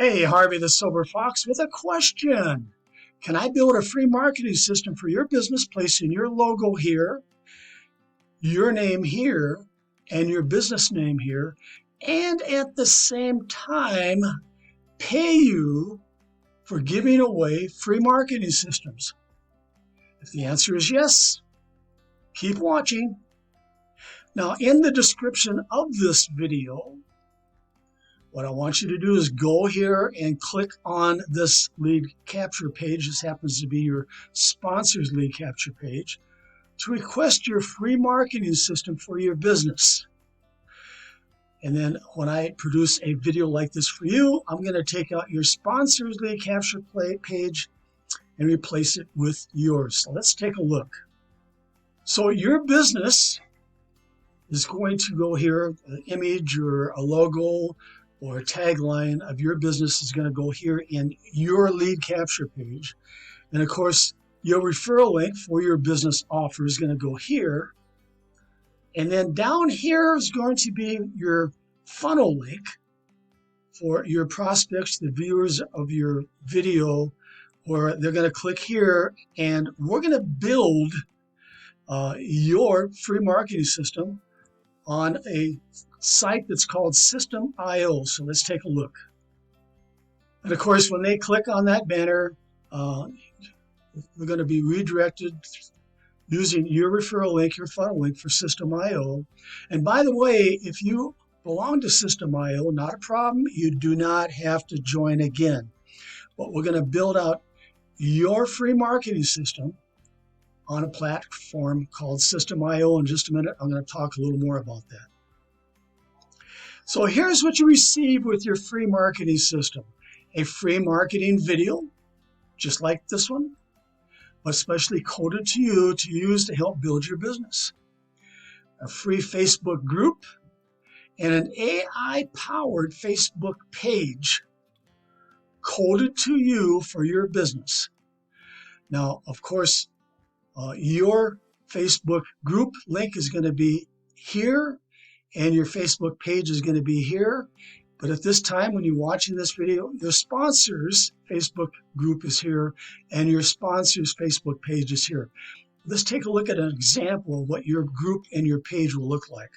Hey, Harvey the Sober Fox with a question. Can I build a free marketing system for your business, placing your logo here, your name here, and your business name here, and at the same time pay you for giving away free marketing systems? If the answer is yes, keep watching. Now, in the description of this video, what I want you to do is go here and click on this lead capture page. This happens to be your sponsor's lead capture page to request your free marketing system for your business. And then when I produce a video like this for you, I'm going to take out your sponsor's lead capture page and replace it with yours. So let's take a look. So your business is going to go here, an image or a logo or a tagline of your business is going to go here in your lead capture page. And of course, your referral link for your business offer is going to go here. And then down here is going to be your funnel link for your prospects, the viewers of your video, where they're going to click here, and we're going to build your free marketing system on a site that's called System.io. So let's take a look. And of course, when they click on that banner, they're going to be redirected using your referral link, your funnel link for System.io. And by the way, if you belong to System.io, not a problem. You do not have to join again. But we're going to build out your free marketing system on a platform called System.io. In just a minute, I'm going to talk a little more about that. So here's what you receive with your free marketing system. A free marketing video, just like this one, but specially coded to you to use to help build your business. A free Facebook group and an AI-powered Facebook page coded to you for your business. Now, of course, your Facebook group link is going to be here, and your Facebook page is going to be here. But at this time, when you're watching this video, your sponsor's Facebook group is here, and your sponsor's Facebook page is here. Let's take a look at an example of what your group and your page will look like.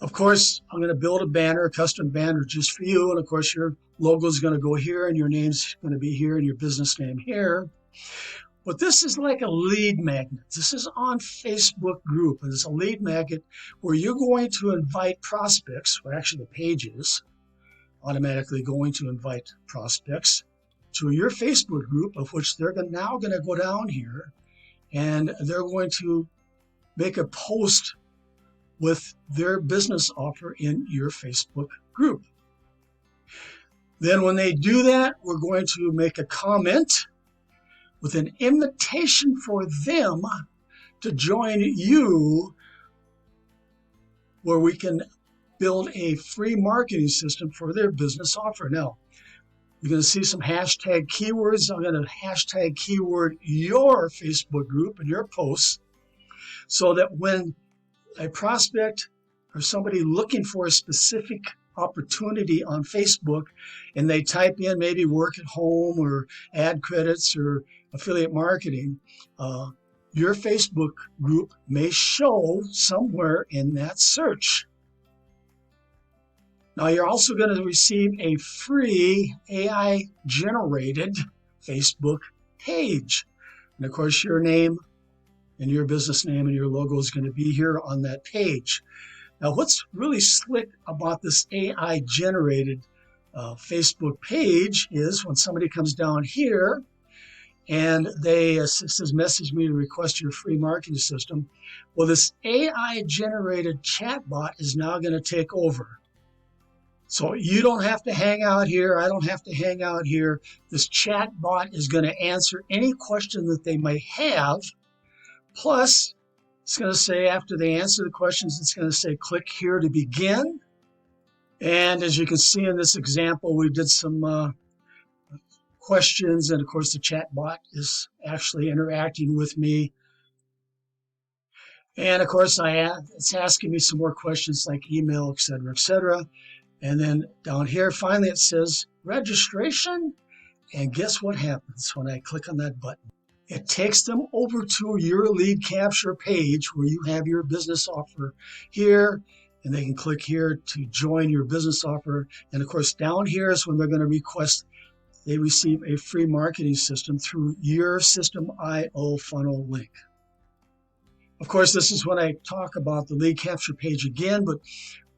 Of course, I'm going to build a banner, a custom banner just for you. And of course, your logo is going to go here, and your name's going to be here, and your business name here. But this is like a lead magnet. This is on Facebook group, and it's a lead magnet where you're going to invite prospects, or actually the page is automatically going to invite prospects to your Facebook group, of which they're now going to go down here, and they're going to make a post with their business offer in your Facebook group. Then when they do that, we're going to make a comment with an invitation for them to join you, where we can build a free marketing system for their business offer. Now, you're going to see some hashtag keywords. I'm going to hashtag keyword your Facebook group and your posts, so that when a prospect or somebody looking for a specific opportunity on Facebook and they type in maybe work at home or ad credits or affiliate marketing, your Facebook group may show somewhere in that search. Now, you're also going to receive a free AI-generated Facebook page. And of course, your name and your business name and your logo is going to be here on that page. Now, what's really slick about this AI-generated Facebook page is when somebody comes down here and they says, message me to request your free marketing system. Well, this AI-generated chatbot is now going to take over. So you don't have to hang out here. I don't have to hang out here. This chatbot is going to answer any question that they may have. Plus, it's going to say, after they answer the questions, it's going to say, click here to begin. And as you can see in this example, we did some questions. And of course, the chat bot is actually interacting with me. And of course, it's asking me some more questions like email, et cetera, et cetera. And then down here, finally, it says registration. And guess what happens when I click on that button? It takes them over to your lead capture page where you have your business offer here, and they can click here to join your business offer. And of course, down here is when they're going to request they receive a free marketing system through your System.io funnel link. Of course, this is when I talk about the lead capture page again, but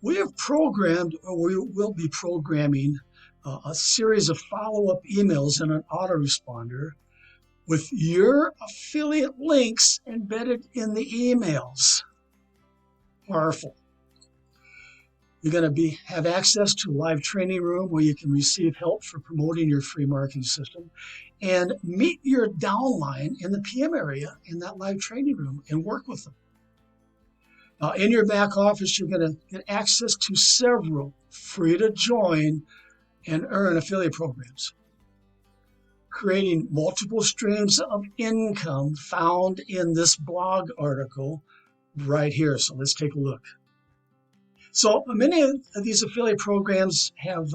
we have programmed, or we will be programming, a series of follow-up emails in an autoresponder with your affiliate links embedded in the emails. Powerful. You're going to have access to a live training room where you can receive help for promoting your free marketing system, and meet your downline in the PM area in that live training room and work with them. Now, in your back office, you're going to get access to several free to join and earn affiliate programs, creating multiple streams of income found in this blog article right here. So let's take a look. So many of these affiliate programs have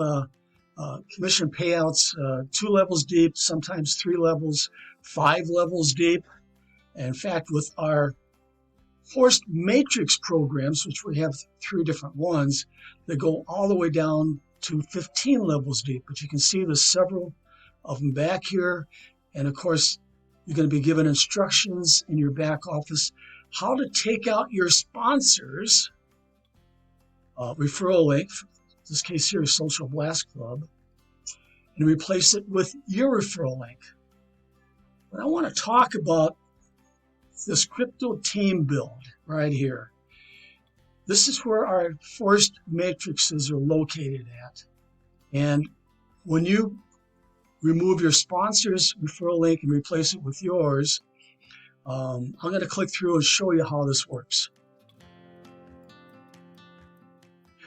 commission payouts 2 levels deep, sometimes 3 levels, 5 levels deep. In fact, with our Force Matrix programs, which we have 3 different ones, that go all the way down to 15 levels deep. But you can see there's several of them back here. And of course, you're going to be given instructions in your back office how to take out your sponsors referral link, in this case here is Social Blast Club, and replace it with your referral link. But I want to talk about this crypto team build right here. This is where our forced matrices are located at. And when you remove your sponsor's referral link and replace it with yours, I'm going to click through and show you how this works.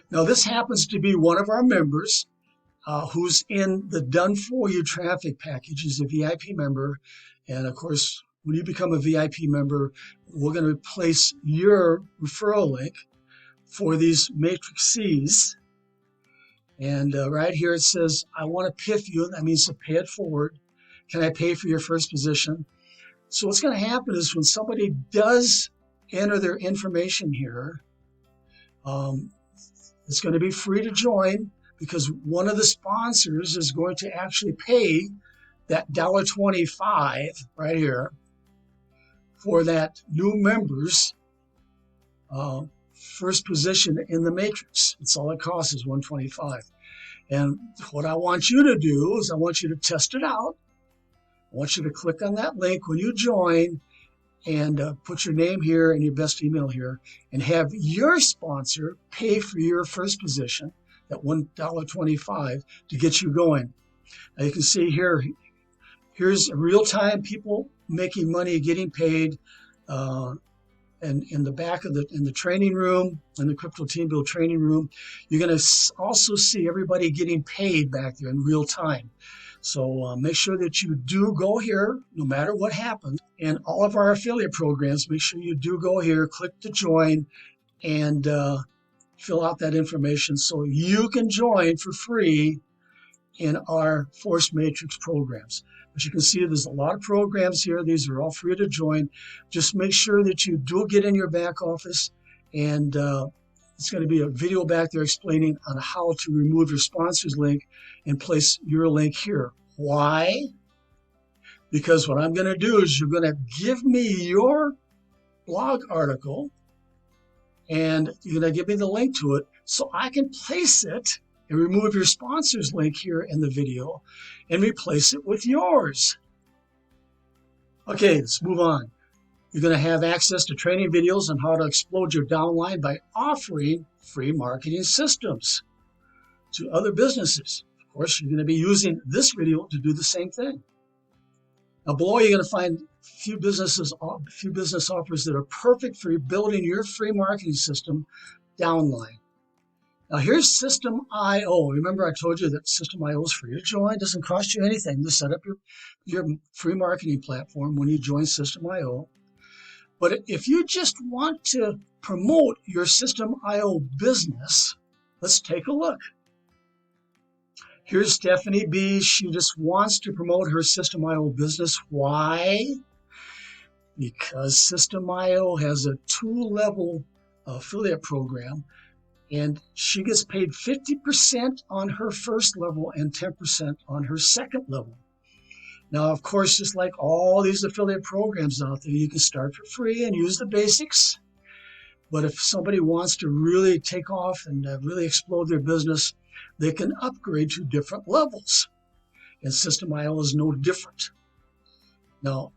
Now, this happens to be one of our members who's in the Done For You traffic package. He's a VIP member. And of course, when you become a VIP member, we're going to replace your referral link for these matrices. And right here it says, I want to PIF you. That means to pay it forward. Can I pay for your first position? So what's going to happen is when somebody does enter their information here, it's going to be free to join because one of the sponsors is going to actually pay that $1.25 right here for that new member's first position in the matrix. That's all it costs is $1.25. And what I want you to do is I want you to test it out. I want you to click on that link when you join and put your name here and your best email here and have your sponsor pay for your first position, that $1.25, to get you going. Now you can see here, here's real-time people making money, getting paid. And in the back of in the training room, in the Crypto Team Build training room, you're going to also see everybody getting paid back there in real time. So make sure that you do go here, no matter what happens. In all of our affiliate programs, make sure you do go here, click to join, and fill out that information so you can join for free in our Force Matrix programs. But you can see there's a lot of programs here. These are all free to join. Just make sure that you do get in your back office, and it's going to be a video back there explaining on how to remove your sponsor's link and place your link here. Why? Because what I'm going to do is you're going to give me your blog article, and you're going to give me the link to it so I can place it and remove your sponsor's link here in the video and replace it with yours. Okay, let's move on. You're going to have access to training videos on how to explode your downline by offering free marketing systems to other businesses. Of course, you're going to be using this video to do the same thing. Now below, you're going to find a few business offers that are perfect for building your free marketing system, Downline. Now here's System.io. Remember I told you that System.io is free to join. It doesn't cost you anything to set up your free marketing platform when you join System.io. But if you just want to promote your System.io business, let's take a look. Here's Stephanie B. She just wants to promote her System.io business. Why? Because System.io has a 2-level affiliate program, and she gets paid 50% on her first level and 10% on her second level. Now, of course, just like all these affiliate programs out there, you can start for free and use the basics. But if somebody wants to really take off and really explode their business, they can upgrade to different levels. And System.io is no different. Now,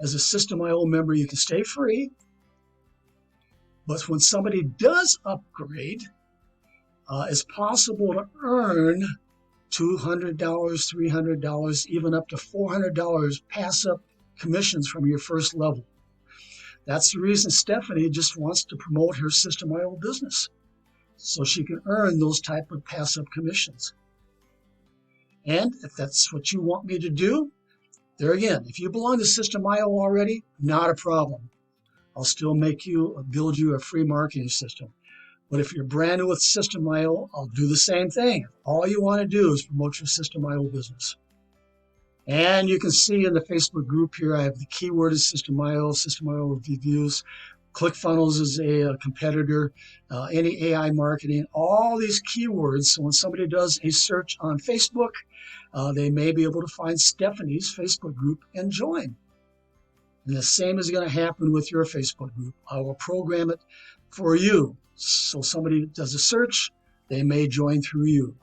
as a System.io member, you can stay free. But when somebody does upgrade, it's possible to earn $200, $300, even up to $400 pass-up commissions from your first level. That's the reason Stephanie just wants to promote her System.io business, so she can earn those type of pass-up commissions. And if that's what you want me to do, there again, if you belong to System.io already, not a problem. I'll still build you a free marketing system. But if you're brand new with System.io, I'll do the same thing. All you want to do is promote your System.io business. And you can see in the Facebook group here, I have the keyword is System.io, System.io reviews. ClickFunnels is a competitor, any AI marketing, all these keywords. So when somebody does a search on Facebook, they may be able to find Stephanie's Facebook group and join. And the same is going to happen with your Facebook group. I will program it for you. So somebody does a search, they may join through you.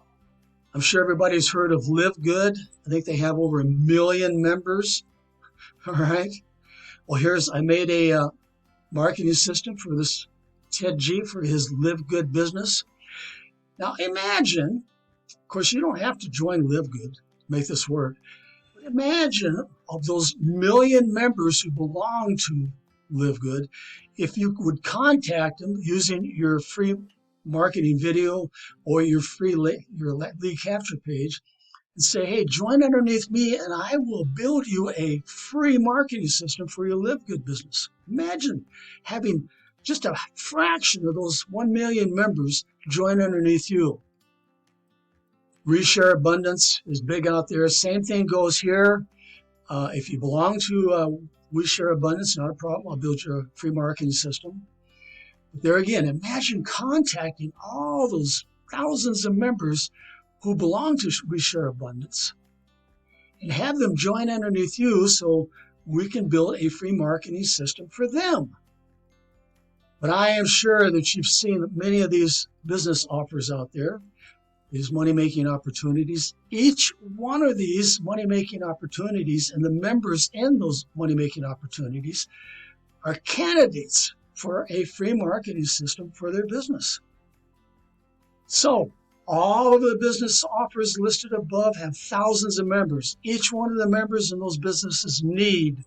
I'm sure everybody's heard of Live Good. I think they have over 1 million members. All right. Well, I made a marketing system for this Ted G for his Live Good business. Now imagine, of course, you don't have to join Live Good to make this work. Imagine of those 1 million members who belong to Live Good, if you would contact them using your free marketing video or your lead capture page and say, hey, join underneath me and I will build you a free marketing system for your Live Good business. Imagine having just a fraction of those 1 million members join underneath you. Reshare Abundance is big out there. Same thing goes here. If you belong to Reshare Abundance, not a problem. I'll build you a free marketing system. But there again, imagine contacting all those thousands of members who belong to Reshare Abundance and have them join underneath you so we can build a free marketing system for them. But I am sure that you've seen many of these business offers out there, these money-making opportunities. Each one of these money-making opportunities and the members in those money-making opportunities are candidates for a free marketing system for their business. So all of the business offers listed above have thousands of members. Each one of the members in those businesses need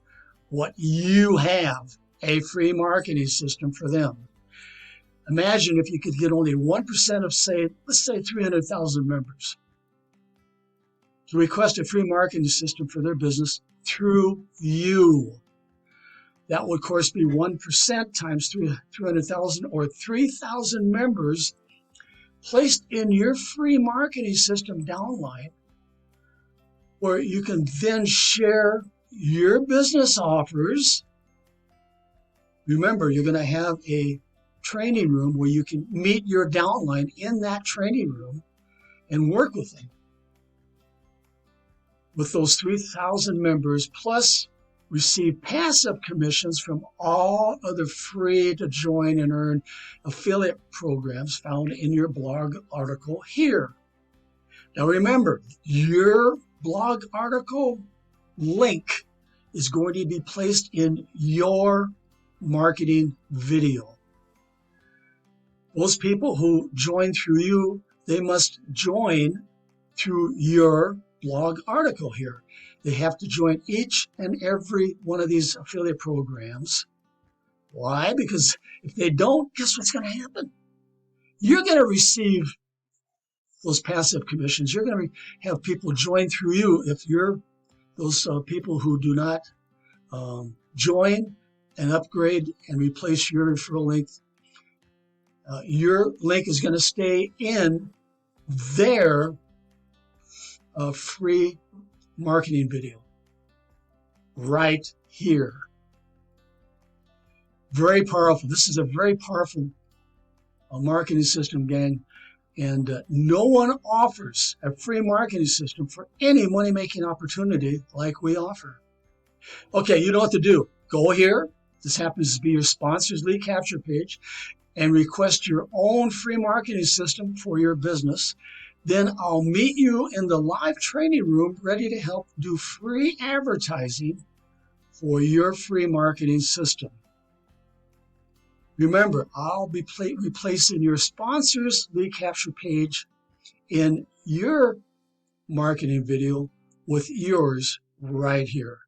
what you have, a free marketing system for them. Imagine if you could get only 1% of, let's say 300,000 members to request a free marketing system for their business through you. That would, of course, be 1% times 300,000 or 3,000 members placed in your free marketing system downline, where you can then share your business offers. Remember, you're going to have a training room where you can meet your downline in that training room and work with them. With those 3,000 members, plus receive passive commissions from all other free to join and earn affiliate programs found in your blog article here. Now remember, your blog article link is going to be placed in your marketing video. Those people who join through you, they must join through your blog article here. They have to join each and every one of these affiliate programs. Why? Because if they don't, guess what's going to happen? You're going to receive those passive commissions. You're going to have people join through you. If you're those people who do not join and upgrade and replace your referral link, your link is going to stay in their a free marketing video right here. Very powerful. This is a very powerful marketing system, gang. And no one offers a free marketing system for any money-making opportunity like we offer. Okay, you know what to do. Go here. This happens to be your sponsor's lead capture page, and request your own free marketing system for your business. Then I'll meet you in the live training room ready to help do free advertising for your free marketing system. Remember, I'll be replacing your sponsor's lead capture page in your marketing video with yours right here.